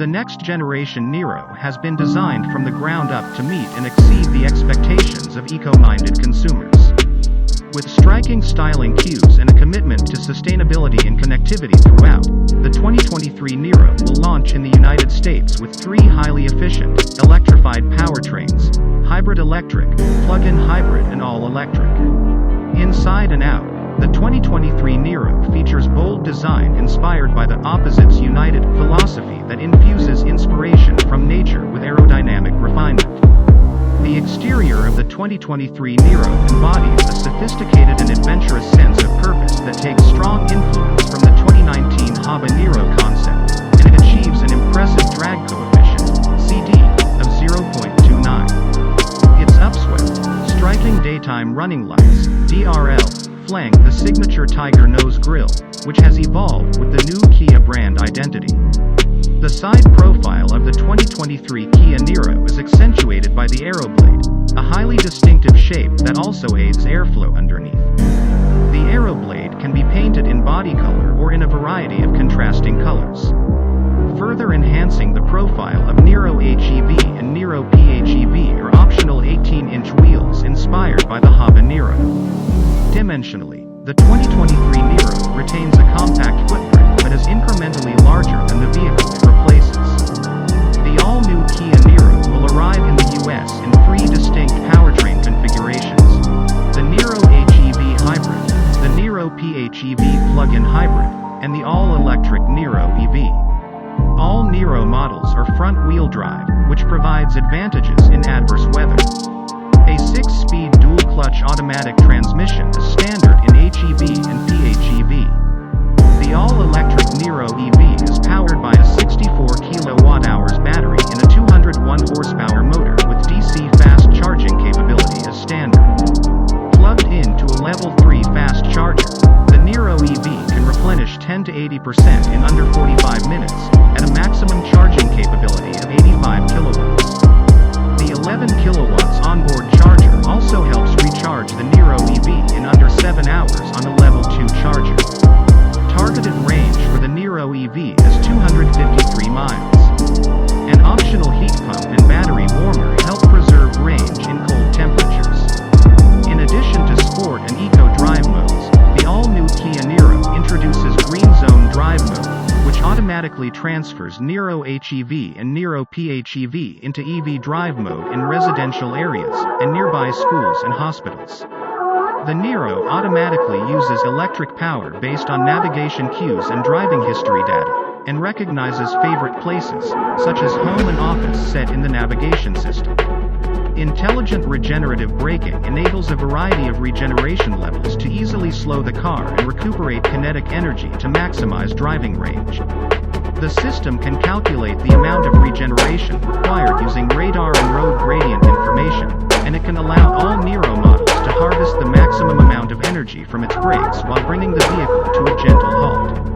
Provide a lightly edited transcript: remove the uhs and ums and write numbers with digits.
The next generation Niro has been designed from the ground up to meet and exceed the expectations of eco-minded consumers. With striking styling cues and a commitment to sustainability and connectivity throughout, the 2023 Niro will launch in the United States with 3 highly efficient, electrified powertrains: hybrid electric, plug-in hybrid and all-electric. Inside and out, the 2023 Niro features bold design inspired by the Opposites United philosophy that infuses inspiration from nature with aerodynamic refinement. The exterior of the 2023 Niro embodies a sophisticated and adventurous sense of purpose that takes strong influence from the 2019 HabaNiro concept, and it achieves an impressive drag coefficient, CD, of 0.29. Its upswept, striking daytime running lights, DRL, flank the signature Tiger Nose grille, which has evolved with the new Kia brand identity. The side profile of the 2023 Kia Niro is accentuated by the aeroblade, a highly distinctive shape that also aids airflow underneath. The aeroblade can be painted in body color or in a variety of contrasting colors, further enhancing the profile of Niro HEV and Niro PHEV are optional 18-inch wheels inspired by the HabaNiro. Dimensionally, the 2023 Niro retains a compact footprint but is incrementally larger than the vehicle it replaces. The all-new Kia Niro will arrive in the US in 3 distinct powertrain configurations: the Niro HEV Hybrid, the Niro PHEV plug-in hybrid, and the all-electric Niro EV. All Niro models are front-wheel drive, which provides advantages in adverse weather. A 6-speed dual-clutch automatic transmission is standard in HEV and PHEV. The all-electric Niro EV is powered by a 64 kWh battery in a 201 horsepower motor with DC fast charging capability as standard. Plugged into a level 3 fast charger, the Niro EV can replenish 10 to 80% in under 45 minutes, at a maximum charging capability of 85 kilowatts. The 11 kilowatts onboard charger also helps recharge the Niro EV in under 7 hours on a level 2 charger. Targeted range for the Niro EV is 253 miles. An optional heat pump and battery warmer help preserve range in cold temperatures. In addition to sport and eco drive modes, the all-new Kia Niro introduces Green Zone Drive mode, which automatically transfers Niro HEV and Niro PHEV into EV drive mode in residential areas and nearby schools and hospitals. The Niro automatically uses electric power based on navigation cues and driving history data, and recognizes favorite places, such as home and office set in the navigation system. Intelligent regenerative braking enables a variety of regeneration levels to easily slow the car and recuperate kinetic energy to maximize driving range. The system can calculate the amount of regeneration required using radar and road gradient information, and it can allow all Niro models to harvest the maximum amount of energy from its brakes while bringing the vehicle to a gentle halt.